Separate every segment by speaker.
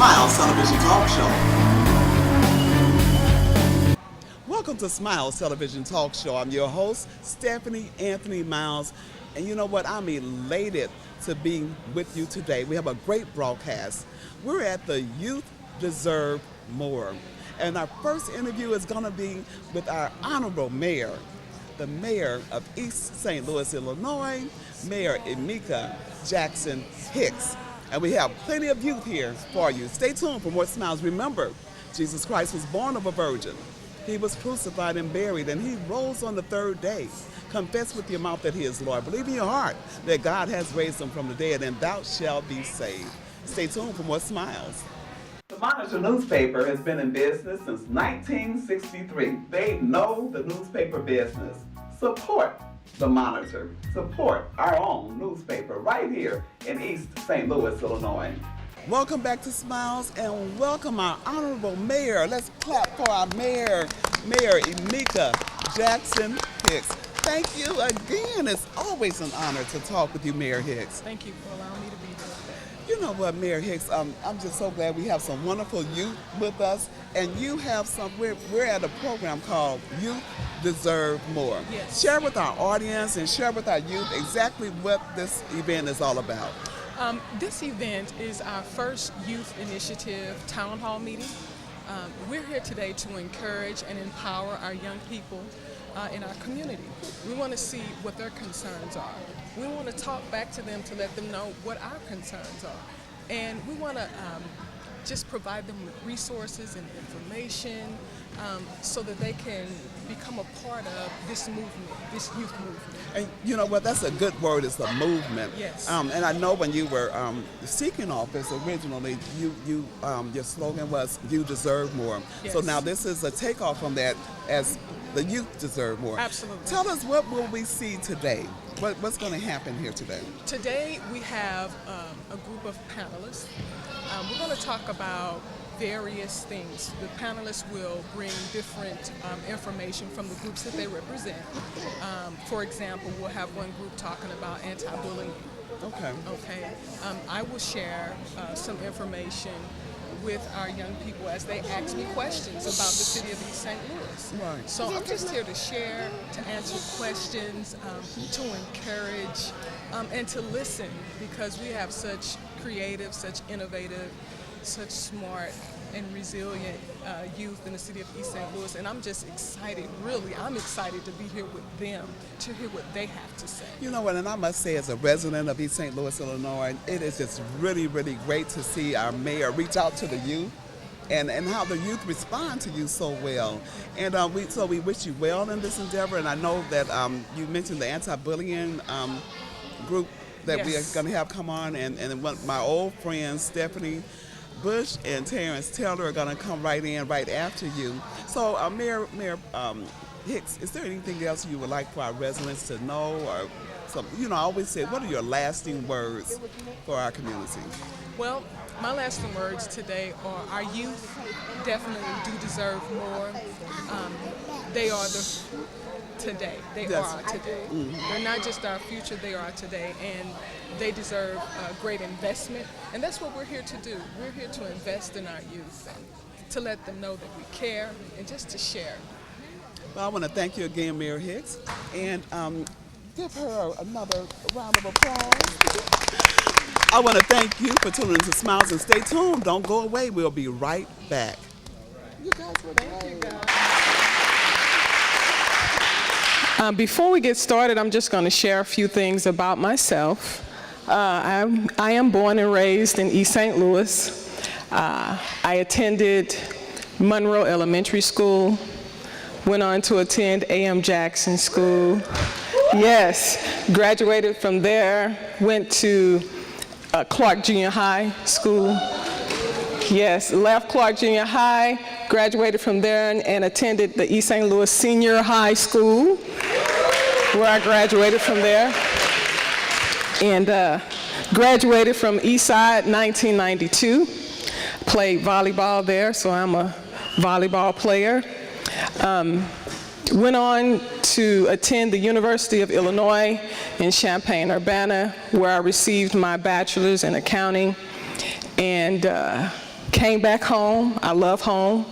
Speaker 1: Smiles Television Talk Show. Welcome to Smiles Television Talk Show. I'm your host, Stephanie Anthony Miles. And you know what? I'm elated to be with you today. We have a great broadcast. We're at the Youth Deserve More. And our first interview is going to be with our honorable mayor, the mayor of East St. Louis, Illinois, Mayor Emeka Jackson Hicks. And we have plenty of youth here for you. Stay tuned for more Smiles. Remember, Jesus Christ was born of a virgin. He was crucified and buried, and he rose on the third day. Confess with your mouth that he is Lord. Believe in your heart that God has raised him from the dead, and thou shalt be saved. Stay tuned for more Smiles. The Monitor newspaper has been in business since 1963. They know the newspaper business. Support the Monitor. Support our own newspaper right here in East St. Louis, Illinois. Welcome back to Smiles, and welcome our honorable mayor. Let's clap for our mayor, Mayor Emeka Jackson Hicks. Thank you again. It's always an honor to talk with you, Mayor Hicks.
Speaker 2: Thank you for allowing me to be here.
Speaker 1: You know what, Mayor Hicks, I'm just so glad we have some wonderful youth with us, and you have we're at a program called Youth Deserve More.
Speaker 2: Yes.
Speaker 1: Share with our audience and share with our youth exactly what this event is all about.
Speaker 2: This event is our first youth initiative town hall meeting. We're here today to encourage and empower our young people in our community. We want to see what their concerns are. We want to talk back to them to let them know what our concerns are. And we want to just provide them with resources and information so that they can become a part of this movement, this youth movement.
Speaker 1: And you know what, that's a good word, it's a movement.
Speaker 2: Yes.
Speaker 1: And I know when you were seeking office originally, your slogan was, you deserve more.
Speaker 2: Yes.
Speaker 1: So now this is a takeoff from that as the youth deserve more.
Speaker 2: Absolutely.
Speaker 1: Tell us, what will we see today? What's going to happen here today?
Speaker 2: Today we have a group of panelists. We're going to talk about various things. The panelists will bring different information from the groups that they represent. For example, we'll have one group talking about anti-bullying.
Speaker 1: Okay.
Speaker 2: I will share some information with our young people as they ask me questions about the city of East St. Louis.
Speaker 1: Right.
Speaker 2: So I'm just here to share, to answer questions, to encourage, and to listen, because we have such creative, such innovative, such smart and resilient youth in the city of East St. Louis, and I'm just excited, really, I'm excited to be here with them, to hear what they have to say.
Speaker 1: You know what, and I must say, as a resident of East St. Louis, Illinois, it is just really, really great to see our mayor reach out to the youth and how the youth respond to you so well. And we wish you well in this endeavor, and I know that you mentioned the anti-bullying group that we are going to have come on, and my old friends, Stephanie Bush and Terrence Taylor, are going to come right in right after you. So, Mayor Hicks, is there anything else you would like for our residents to know, or some? I always say, what are your lasting words for our community?
Speaker 2: Well, my lasting words today are our youth definitely do deserve more. They are the today. They are today. Mm-hmm. They're not just our future, they are today, and they deserve great investment, and that's what we're here to do. We're here to invest in our youth and to let them know that we care and just to share.
Speaker 1: Well, I want to thank you again, Mayor Hicks, and give her another round of applause. I want to thank you for tuning into Smiles, and stay tuned. Don't go away. We'll be right back. You guys were great.
Speaker 2: Before we get started, I'm just going to share a few things about myself. I am born and raised in East St. Louis. I attended Monroe Elementary School, went on to attend A.M. Jackson School. Yes, graduated from there, went to Clark Junior High School. Yes, left Clark Junior High, graduated from there and attended the East St. Louis Senior High School, where I graduated from there. And graduated from Eastside 1992. Played volleyball there, so I'm a volleyball player. Went on to attend the University of Illinois in Champaign-Urbana, where I received my bachelor's in accounting, and came back home. I love home.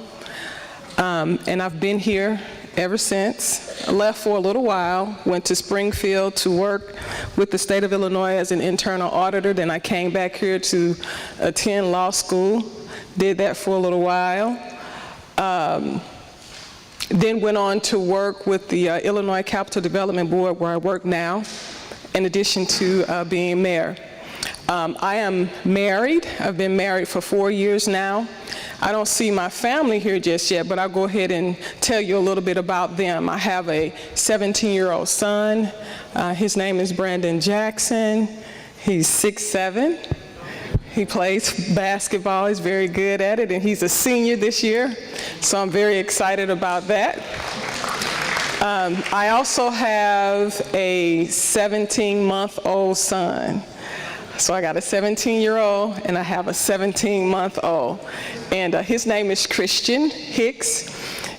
Speaker 2: And I've been here ever since. I left for a little while, went to Springfield to work with the state of Illinois as an internal auditor. Then I came back here to attend law school, did that for a little while. Then went on to work with the Illinois Capital Development Board, where I work now, in addition to being mayor. I am married. I've been married for 4 years now. I don't see my family here just yet, but I'll go ahead and tell you a little bit about them. I have a 17-year-old son. His name is Brandon Jackson. He's 6'7". He plays basketball. He's very good at it, and he's a senior this year, so I'm very excited about that. I also have a 17-month-old son. So I got a 17-year-old and I have a 17-month-old. And his name is Christian Hicks,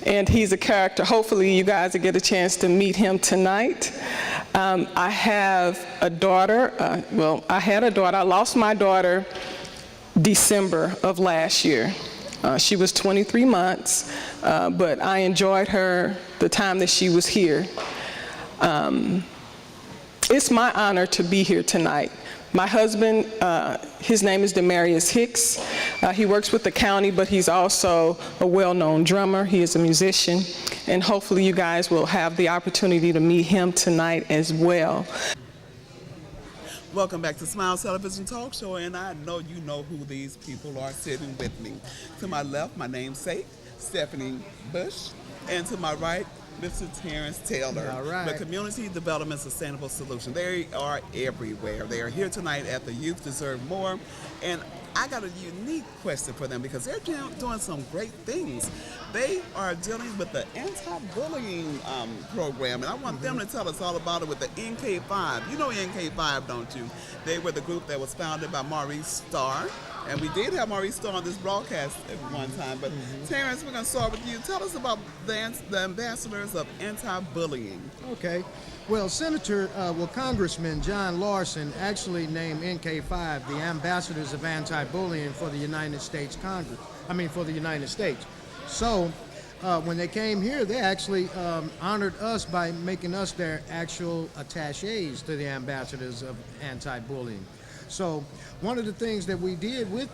Speaker 2: and he's a character. Hopefully you guys will get a chance to meet him tonight. I have a daughter. I had a daughter. I lost my daughter December of last year. She was 23 months, but I enjoyed her the time that she was here. It's my honor to be here tonight. My husband, his name is Demarius Hicks. He works with the county, but he's also a well-known drummer. He is a musician, and hopefully you guys will have the opportunity to meet him tonight as well.
Speaker 1: Welcome back to Smiles Television Talk Show, and I know you know who these people are sitting with me. To my left, my namesake, Stephanie Bush, and to my right, Mr. Terrence Taylor.
Speaker 3: All right.
Speaker 1: The Community Development Sustainable Solution. They are everywhere. They are here tonight at the Youth Deserve More. And I got a unique question for them because they're doing some great things. They are dealing with the anti-bullying program, and I want them to tell us all about it with the NK5. You know NK5, don't you? They were the group that was founded by Maurice Starr. And we did have Maurice Starr on this broadcast at one time. But Terrence, we're going to start with you. Tell us about the ambassadors of anti-bullying.
Speaker 3: Okay. Well, Congressman John Larson actually named NK5 the ambassadors of anti-bullying for the United States Congress. For the United States. So when they came here, they actually honored us by making us their actual attaches to the ambassadors of anti-bullying. So one of the things that we did with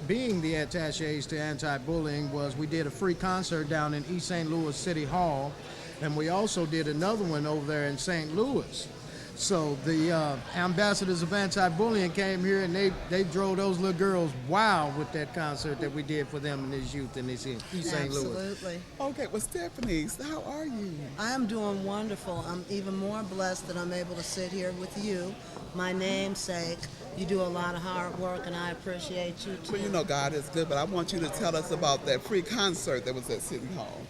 Speaker 3: being the attaches to anti-bullying was we did a free concert down in East St. Louis City Hall, and we also did another one over there in St. Louis. So the ambassadors of anti-bullying came here, and they drove those little girls wild with that concert that we did for them and these youth in East St. Louis.
Speaker 4: Absolutely.
Speaker 1: Okay, well, Stephanie, how are you?
Speaker 4: I am doing wonderful. I'm even more blessed that I'm able to sit here with you, my namesake. You do a lot of hard work, and I appreciate you, too.
Speaker 1: Well, you know God is good, but I want you to tell us about that free concert that was at City Hall.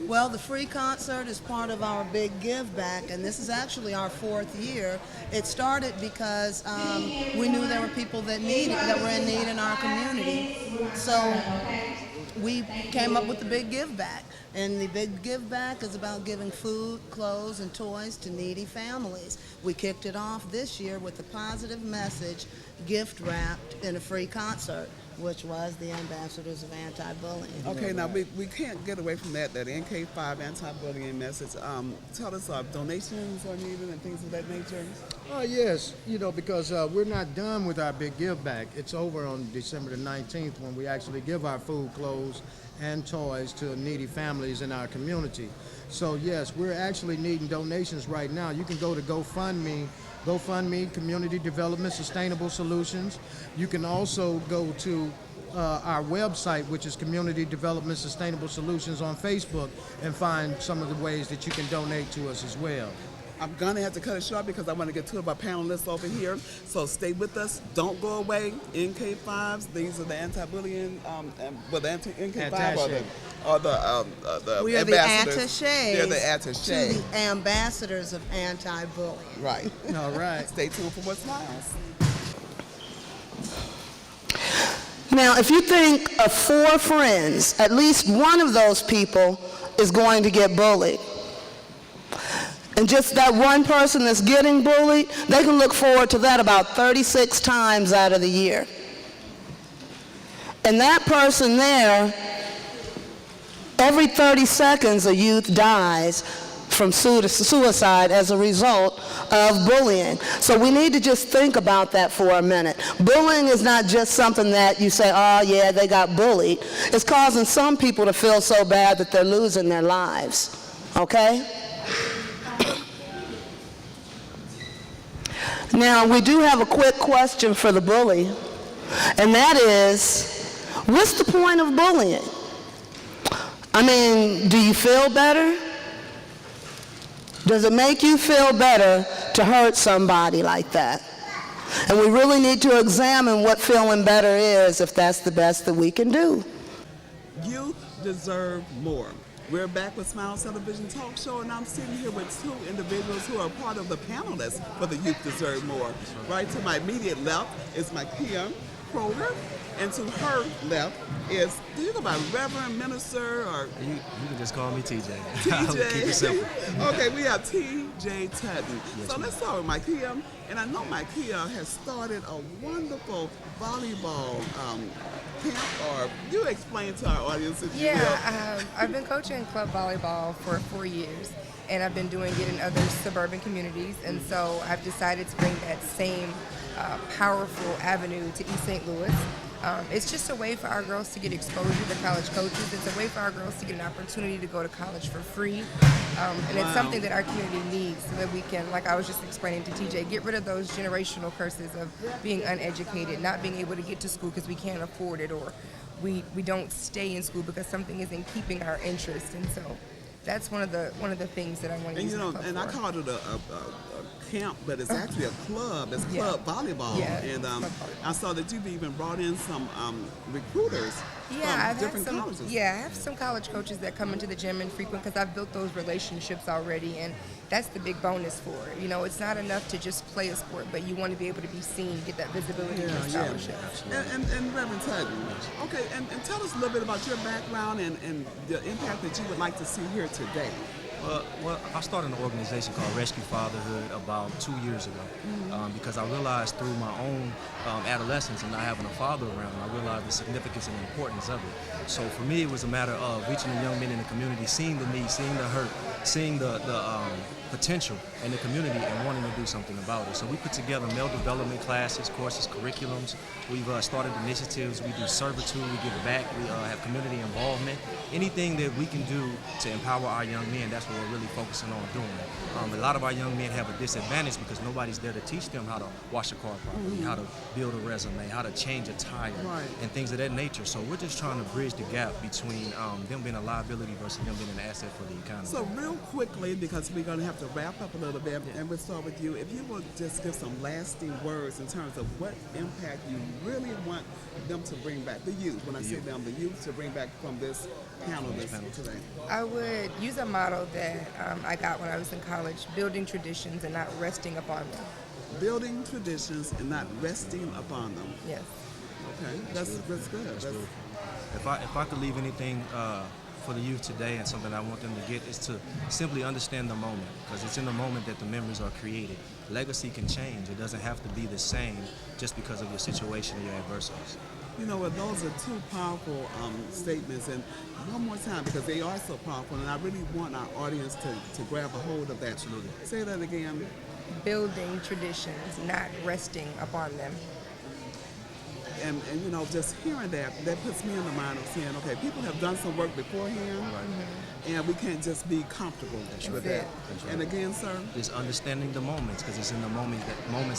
Speaker 4: Well, the free concert is part of our big give back, and this is actually our 4th year. It started because we knew there were people that were in need in our community. So we came up with the big give back. And the big give back is about giving food, clothes, and toys to needy families. We kicked it off this year with a positive message, gift wrapped in a free concert, which was the Ambassadors of Anti-Bullying.
Speaker 1: Okay, now we can't get away from that NK5 anti-bullying message. Tell us donations are needed and things of that nature.
Speaker 3: Yes, because we're not done with our big give back. It's over on December the 19th when we actually give our food, clothes, and toys to needy families in our community. So yes, we're actually needing donations right now. You can go to GoFundMe, Community Development Sustainable Solutions. You can also go to our website, which is Community Development Sustainable Solutions on Facebook, and find some of the ways that you can donate to us as well.
Speaker 1: I'm going to have to cut it short because I want to get two of our panelists over here. So stay with us. Don't go away. NK5s, these are the anti-bullying, the NK5 or the
Speaker 4: we are the
Speaker 1: ambassadors. They're the
Speaker 4: attaches
Speaker 1: attaches.
Speaker 4: to the ambassadors of anti-bullying.
Speaker 1: Right.
Speaker 3: All right.
Speaker 1: Stay tuned for more Smiles.
Speaker 4: Now, if you think of 4 friends, at least one of those people is going to get bullied. And just that one person that's getting bullied, they can look forward to that about 36 times out of the year. And that person there, every 30 seconds a youth dies from suicide as a result of bullying. So we need to just think about that for a minute. Bullying is not just something that you say, oh yeah, they got bullied. It's causing some people to feel so bad that they're losing their lives, okay? Now, we do have a quick question for the bully, and that is, what's the point of bullying? I mean, do you feel better? Does it make you feel better to hurt somebody like that? And we really need to examine what feeling better is if that's the best that we can do.
Speaker 1: Youth deserve more. We're back with Smiles Television Talk Show, and I'm sitting here with two individuals who are part of the panelists for the Youth Deserve More. Right to my immediate left is Micaiah Kroger, and to her left is, do you go by Reverend Minister or?
Speaker 5: You can just call me TJ.
Speaker 1: TJ.
Speaker 5: Keep it simple.
Speaker 1: Okay, we have TJ Tutton.
Speaker 5: Yes,
Speaker 1: So let's start with Micaiah, and I know Micaiah has started a wonderful volleyball camp, or you explain to our audience if you will.
Speaker 6: Yeah, I've been coaching club volleyball for 4 years, and I've been doing it in other suburban communities, and so I've decided to bring that same powerful avenue to East St. Louis. It's just a way for our girls to get exposure to college coaches. It's a way for our girls to get an opportunity to go to college for free. And it's something that our community needs so that we can, like I was just explaining to TJ, get rid of those generational curses of being uneducated, not being able to get to school because we can't afford it, or we don't stay in school because something isn't keeping our interest. And so that's one of the things that I want to use.
Speaker 1: And you know, and I called it a camp, but it's actually a club. It's club volleyball.
Speaker 6: Yeah,
Speaker 1: And I saw that you've even brought in some recruiters from different colleges.
Speaker 6: Yeah, I have some college coaches that come into the gym and frequent because I've built those relationships already, and that's the big bonus for it. You know, it's not enough to just play a sport, but you want to be able to be seen, get that visibility and scholarship.
Speaker 1: And Reverend Tutton, okay, and tell us a little bit about your background and the impact that you would like to see here today.
Speaker 5: Well, I started an organization called Rescue Fatherhood about 2 years ago because I realized through my own adolescence and not having a father around, I realized the significance and the importance of it. So for me, it was a matter of reaching the young men in the community, seeing the need, seeing the hurt, seeing the potential in the community and wanting to do something about it. So we put together male development classes, courses, curriculums. We've started initiatives. We do servitude. We give back. We have community involvement. Anything that we can do to empower our young men, that's what we're really focusing on doing. A lot of our young men have a disadvantage because nobody's there to teach them how to wash a car properly, how to build a resume, how to change a tire, and things of that nature. So we're just trying to bridge the gap between them being a liability versus them being an asset for the economy.
Speaker 1: So real quickly, because we're going to have to wrap up a little bit, and we'll start with you. If you would just give some lasting words in terms of what impact you really want them to bring back, the youth, when I say them, the youth to bring back from this panel today.
Speaker 6: I would use a model that I got when I was in college, building traditions and not resting upon them.
Speaker 1: Building traditions and not resting upon them.
Speaker 6: Yes.
Speaker 1: Okay, that's good. That's
Speaker 5: good. If I could leave anything for the youth today and something I want them to get is to simply understand the moment, because it's in the moment that the memories are created. Legacy can change. It doesn't have to be the same just because of your situation or your adversities.
Speaker 1: You know what, those are two powerful statements, and one more time, because they are so powerful, and I really want our audience to grab a hold of that.
Speaker 5: Absolutely.
Speaker 1: Say that again.
Speaker 6: Building traditions, not resting upon them.
Speaker 1: And you know, just hearing that puts me in the mind of saying, okay, people have done some work beforehand, and we can't just be comfortable with that.
Speaker 5: Right.
Speaker 1: And again, sir?
Speaker 5: It's understanding the moments, because it's in the moments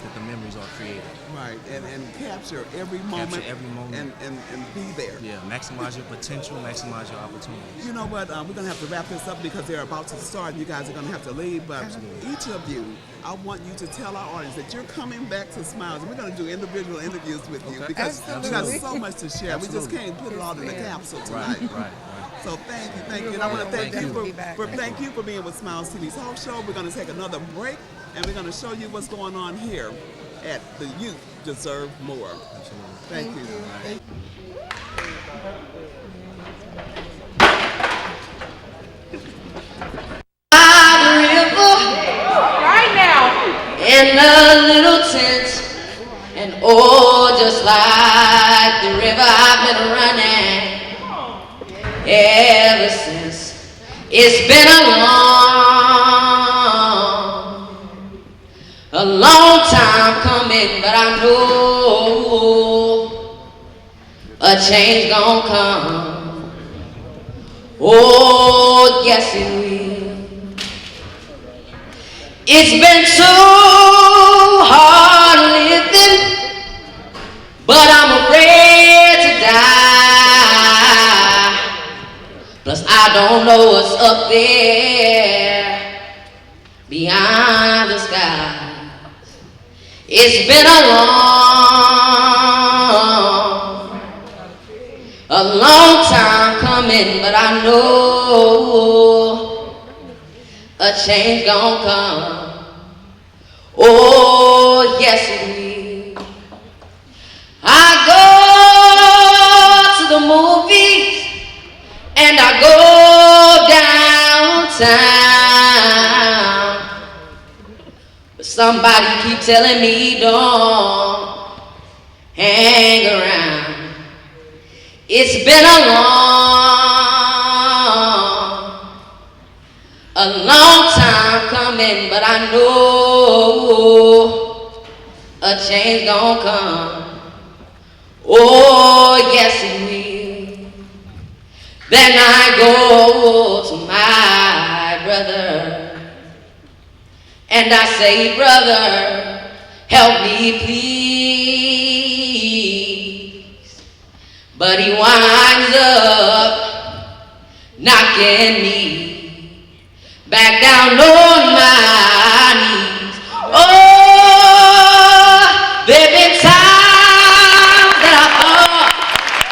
Speaker 5: that the memories are created.
Speaker 1: Right, and capture every moment.
Speaker 5: Capture every moment.
Speaker 1: And be there.
Speaker 5: Yeah, maximize your potential, maximize your opportunities.
Speaker 1: You know what, we're going to have to wrap this up because they're about to start and you guys are going to have to leave, but each of you, I want you to tell our audience that you're coming back to Smiles, and we're going to do individual interviews with you because we got so much to share.
Speaker 5: Absolutely.
Speaker 1: We just can't put it all in the capsule tonight.
Speaker 5: Right.
Speaker 1: So thank you. And I want to thank you for being with Smiles TV Talk Show. We're going to take another break, and we're going to show you what's going on here at The Youth Deserve More.
Speaker 5: Absolutely.
Speaker 1: Thank you.
Speaker 7: Right now, in a little tent, and Oh, just like the river I've been running ever since. It's been a long time coming, but I know a change gon' come. Oh, yes it will. It's been too hard living, but I'm afraid to die. Plus I don't know what's up there behind the sky. It's been a long time coming, but I know a change gon' come. Oh, yes it will. I go to the movies and I go downtown. But somebody keep telling me don't hang around. It's been a long time coming, but I know a change gon' come. Oh, yes it will. Then I go to my brother and I say, brother, help me please. But he winds up knocking me back down on my knees. Oh, there been times that I thought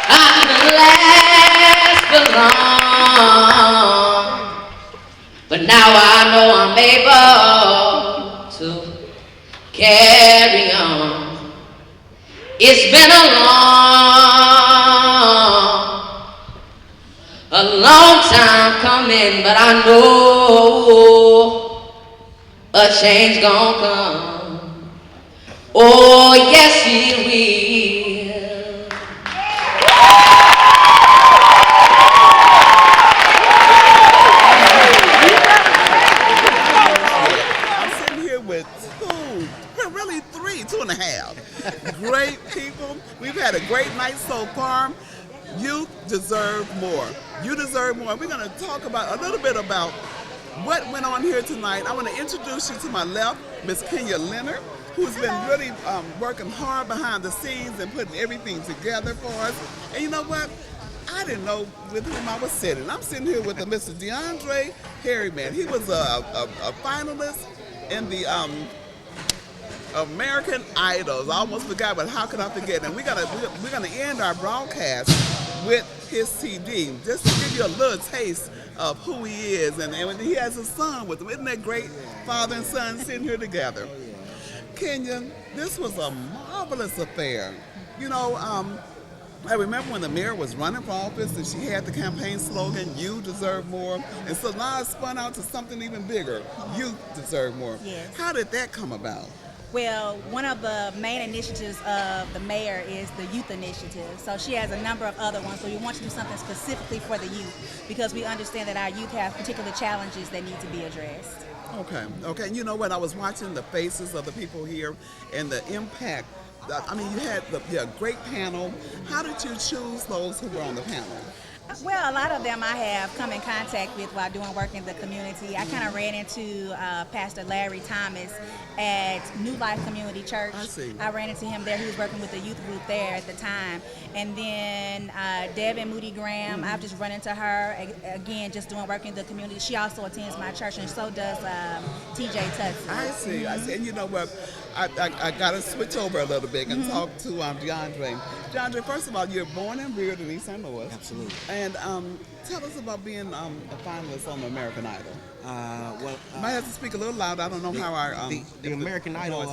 Speaker 7: I couldn't last for long, but now I know I'm able to carry on. It's been a long time coming, but I know a change gon' come. Oh, yes it will.
Speaker 1: I'm sitting here with really two and a half great people. We've had a great night so far. You deserve more. You deserve more. We're going to talk about a little bit about what went on here tonight. I want to introduce you to my left, Miss Kenya Leonard, who's been really working hard behind the scenes and putting everything together for us. And you know what? I didn't know with whom I was sitting. I'm sitting here with Mr. DeAndre Harriman. He was a finalist in the American Idols. I almost forgot, but how could I forget? And we're gonna end our broadcast with his CD, just to give you a little taste of who he is. And he has a son with him. Isn't that great? Father and son sitting here together. Kenya, this was a marvelous affair. You know, I remember when the mayor was running for office and she had the campaign slogan, "You deserve more." And so now it's spun out to something even bigger. You deserve more.
Speaker 8: Yes.
Speaker 1: How did that come about?
Speaker 8: Well, one of the main initiatives of the mayor is the youth initiative. So she has a number of other ones. So we want to do something specifically for the youth because we understand that our youth have particular challenges that need to be addressed.
Speaker 1: Okay. And you know what? I was watching the faces of the people here and the impact. I mean, you had a great panel. How did you choose those who were on the panel?
Speaker 8: Well, a lot of them I have come in contact with while doing work in the community. I kind of ran into Pastor Larry Thomas at New Life Community Church.
Speaker 1: I see.
Speaker 8: I ran into him there. He was working with the youth group there at the time. And then Devin Moody Graham, I've just run into her, again, just doing work in the community. She also attends my church, and so does TJ Tutson.
Speaker 1: I see. And you know what? I got to switch over a little bit and talk to DeAndre. DeAndre, first of all, you're born and reared in East St. Louis.
Speaker 9: Absolutely.
Speaker 1: And tell us about being a finalist on the American Idol. You might have to speak a little loud. I don't know how our
Speaker 9: the American Idol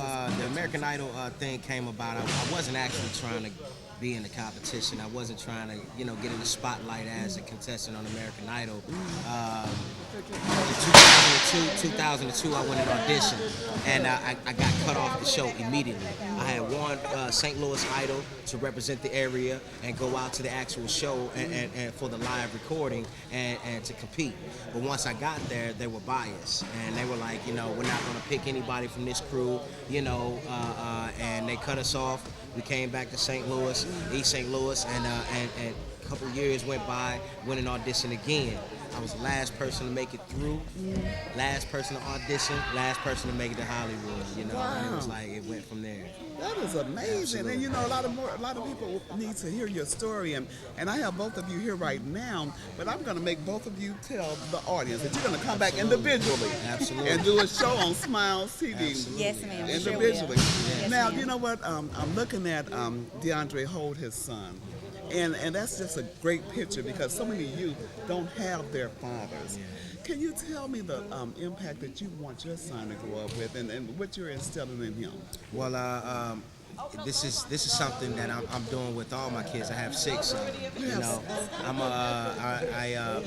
Speaker 9: thing came about. I wasn't actually trying to be in the competition. I wasn't trying to, get in the spotlight as a contestant on American Idol. In 2002, I went and auditioned, and I got cut off the show immediately. I had won St. Louis Idol to represent the area and go out to the actual show and for the live recording and to compete. But once I got there, they were biased, and they were like, you know, we're not going to pick anybody from this crew, you know, and they cut us off. We came back to St. Louis, East St. Louis, and a couple years went by, went and auditioned again. I was the last person to make it through, last person to audition, last person to make it to Hollywood, you know, and it was like, it went from there.
Speaker 1: That is amazing.
Speaker 9: Absolutely.
Speaker 1: And you know, a lot of people need to hear your story, and I have both of you here right now, but I'm going to make both of you tell the audience that you're going to come back individually.
Speaker 9: Absolutely.
Speaker 1: And do a show on Smiles TV.
Speaker 9: Absolutely.
Speaker 8: Yes, ma'am.
Speaker 1: Individually.
Speaker 8: Sure will.
Speaker 1: Now,
Speaker 8: Yes,
Speaker 1: you know what? I'm looking at DeAndre hold his son. And that's just a great picture because so many youth don't have their fathers. Can you tell me the impact that you want your son to grow up with and what you're instilling in him?
Speaker 9: Well, this is something that I'm doing with all my kids. I have 6 of them. You know,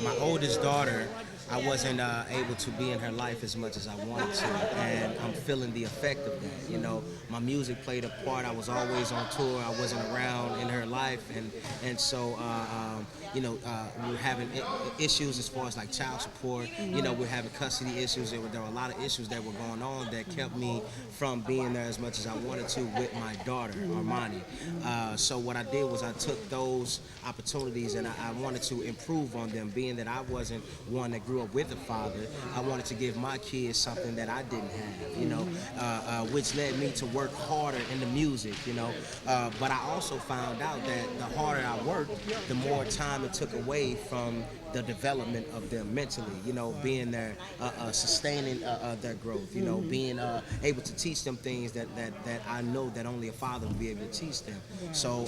Speaker 9: my oldest daughter, I wasn't able to be in her life as much as I wanted to, and I'm feeling the effect of that. You know, my music played a part. I was always on tour. I wasn't around in her life, and so you know, we were having issues as far as like child support. You know, we're having custody issues. There were a lot of issues that were going on that kept me from being there as much as I wanted to with my daughter, Armani. So what I did was I took those opportunities and I wanted to improve on them, being that I wasn't one that grew up with a father. I wanted to give my kids something that I didn't have, you know, which led me to work harder in the music, you know. But I also found out that the harder I worked, the more time it took away from the development of them mentally, you know, being there, sustaining their growth, you know, being able to teach them things that I know that only a father would be able to teach them. So,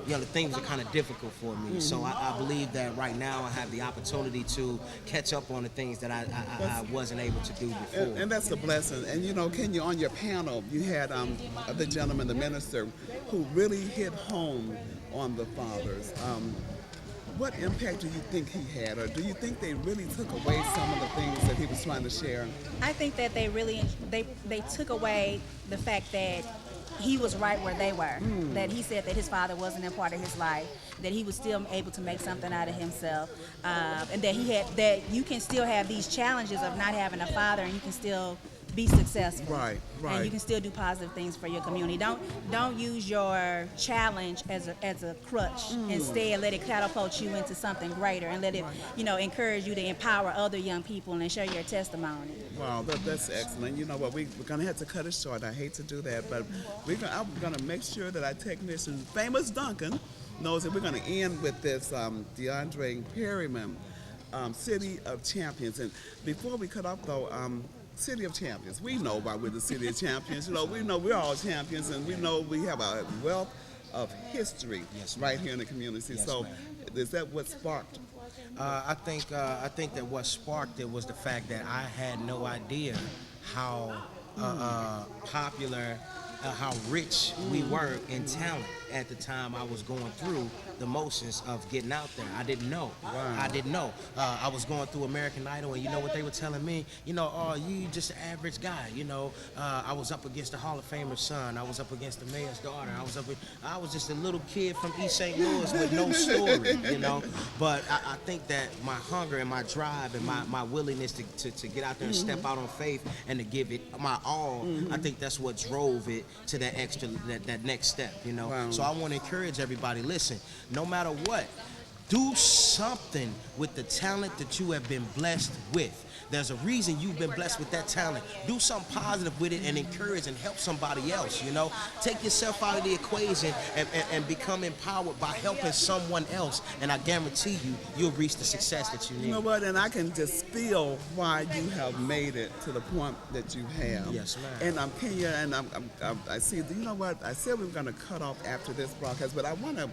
Speaker 9: you know, the things are kind of difficult for me. So I believe that right now I have the opportunity to catch up on the things that I wasn't able to do before.
Speaker 1: And that's a blessing. And you know, Kenya, on your panel, you had the gentleman, the minister, who really hit home on the fathers. What impact do you think he had, or do you think they really took away some of the things that he was trying to share?
Speaker 8: I think that they really they took away the fact that he was right where they were. That he said that his father wasn't a part of his life, that he was still able to make something out of himself, and that you can still have these challenges of not having a father, and you can still be successful.
Speaker 1: Right.
Speaker 8: And you can still do positive things for your community. Don't use your challenge as a crutch. Instead, let it catapult you into something greater, and let it, you know, encourage you to empower other young people and share your testimony.
Speaker 1: Wow, that's excellent. You know what, we're going to have to cut it short. I hate to do that, but I'm going to make sure that our technician, Famous Duncan, knows that we're going to end with this DeAndre Perryman, City of Champions. And before we cut off, though, City of Champions. We know why we're the City of Champions. You know, we know we're all champions, and we know we have a wealth of history right here in the community.
Speaker 9: Yes,
Speaker 1: so,
Speaker 9: ma'am.
Speaker 1: is that what sparked?
Speaker 9: I think that what sparked it was the fact that I had no idea how popular, how rich we were in talent at the time I was going through the motions of getting out there. I didn't know.
Speaker 1: Wow.
Speaker 9: I didn't know. I was going through American Idol, and you know what they were telling me? You know, oh, you just an average guy. You know, I was up against the Hall of Famer's son. I was up against the mayor's daughter. I was just a little kid from East St. Louis with no story, you know. But I think that my hunger and my drive and my willingness to get out there and step out on faith and to give it my all, I think that's what drove it to that extra, that next step, you know.
Speaker 1: Wow.
Speaker 9: So I want to encourage everybody, listen, no matter what, do something with the talent that you have been blessed with. There's a reason you've been blessed with that talent. Do something positive with it and encourage and help somebody else, you know. Take yourself out of the equation and become empowered by helping someone else, and I guarantee you'll reach the success that you need.
Speaker 1: You know what? And I can just feel why you have made it to the point that you have.
Speaker 9: Yes, ma'am.
Speaker 1: And Kenya, and I see. You know what? I said we were going to cut off after this broadcast, but I want to,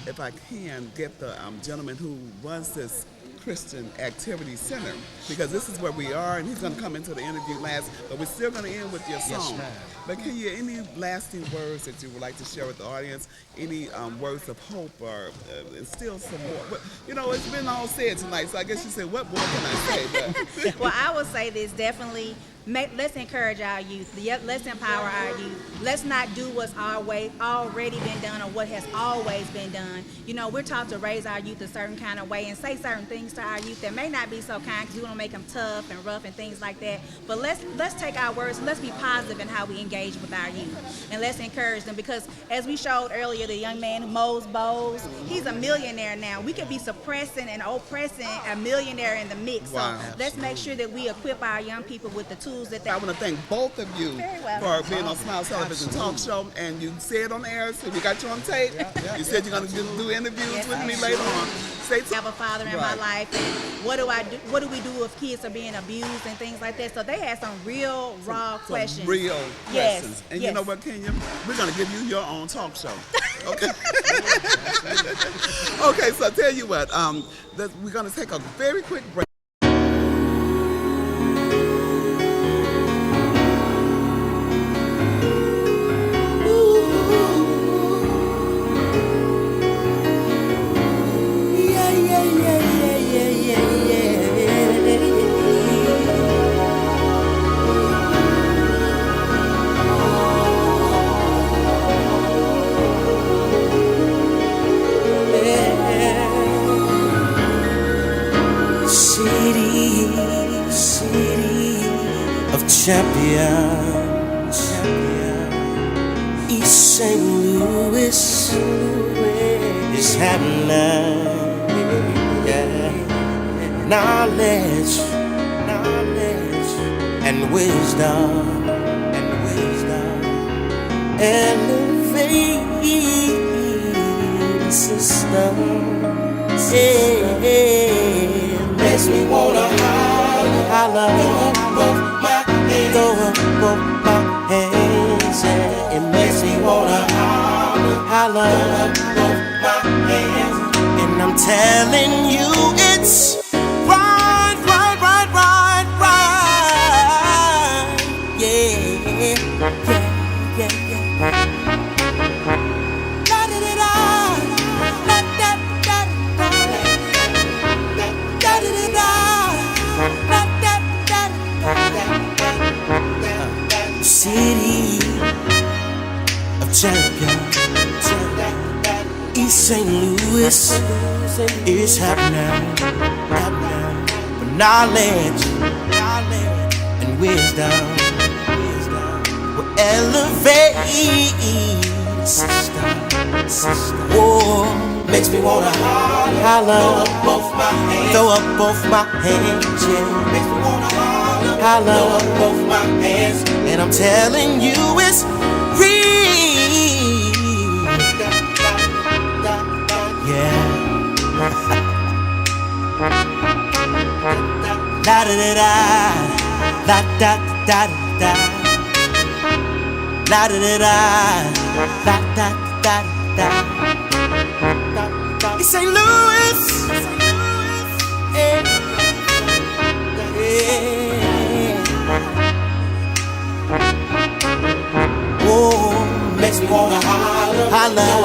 Speaker 1: if I can, get the gentleman who runs this Christian Activity Center, because this is where we are, and he's going to come into the interview last, but we're still going to end with your song.
Speaker 9: Yes, ma'am.
Speaker 1: But can you, any lasting words that you would like to share with the audience? Any words of hope or instill some more? But, you know, it's been all said tonight, so I guess you said, what more can I say? But
Speaker 8: Well, I would say this, definitely let's encourage our youth. Let's empower our youth. Let's not do what's already been done or what has always been done. You know, we're taught to raise our youth a certain kind of way and say certain things to our youth that may not be so kind because we want to make them tough and rough and things like that. But let's take our words, let's be positive in how we engage with our youth, and let's encourage them, because as we showed earlier, the young man who mows bowls, he's a millionaire now. We could be suppressing and oppressing a millionaire in the mix.
Speaker 1: Wow.
Speaker 8: So let's make sure that we equip our young people with the tools that they
Speaker 1: I want to thank both of you for being on Smile Television Talk Show, and you said on air, so we got you on tape. You said you're going to do interviews with me later on.
Speaker 8: I have a father in my life, and what do we do if kids are being abused and things like that? So they had some real raw questions.
Speaker 1: Real questions. And
Speaker 8: yes.
Speaker 1: you know what, Kenya? We're going to give you your own talk show. Okay? Okay, so I tell you what, we're going to take a very quick break.
Speaker 10: Champions, East St. Louis is happening. Knowledge and wisdom, elevate the system. Makes me wanna holler. Throw up both my hands, and it makes me wanna holler, both my hands, and I'm telling you it's right, yeah. La da da da, la da da da, da da da da, la da da da. City of champions, East St. Louis is happening. For knowledge and wisdom will elevate the system. Oh, makes me wanna holler, throw up both my hands, yeah. Makes me wanna holler, throw up both my hands, and I'm telling you it's real. Yeah. Da da da da, da da da da, la da da da, da da da da. It's St. Louis. Yeah. Oh, makes me wanna holler,